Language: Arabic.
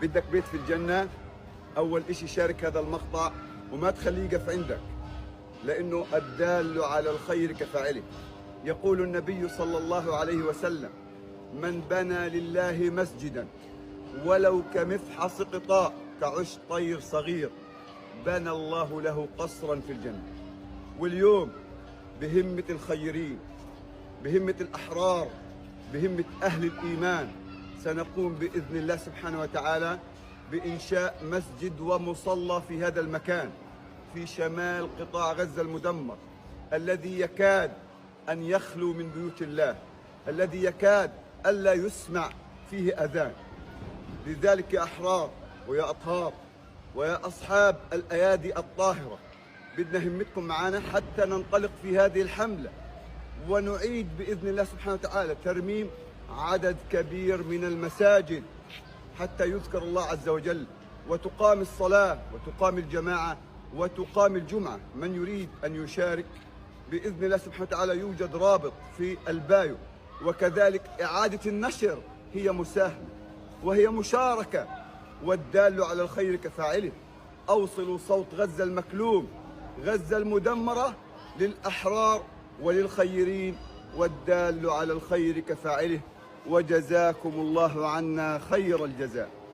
بدك بيت في الجنة؟ أول إشي شارك هذا المقطع وما تخليه يقف عندك، لأنه الدال على الخير كفاعله. يقول النبي صلى الله عليه وسلم: من بنى لله مسجدا ولو كمفحص قطاء كعش طير صغير بنى الله له قصرا في الجنة. واليوم بهمة الخيرين، بهمة الأحرار، بهمة أهل الإيمان، سنقوم بإذن الله سبحانه وتعالى بإنشاء مسجد ومصلى في هذا المكان في شمال قطاع غزة المدمر، الذي يكاد أن يخلو من بيوت الله، الذي يكاد ألا يسمع فيه أذان. لذلك يا أحرار ويا أطهار ويا أصحاب الأيادي الطاهرة، بدنا همتكم معنا حتى ننطلق في هذه الحملة ونعيد بإذن الله سبحانه وتعالى ترميم عدد كبير من المساجد حتى يذكر الله عز وجل، وتقام الصلاة وتقام الجماعة وتقام الجمعة. من يريد أن يشارك بإذن الله سبحانه وتعالى يوجد رابط في البايو، وكذلك إعادة النشر هي مساهمة وهي مشاركة، والدال على الخير كفاعله. أوصلوا صوت غزة المكلوم، غزة المدمرة، للأحرار وللخيرين، والدال على الخير كفاعله. وجزاكم الله عنا خير الجزاء.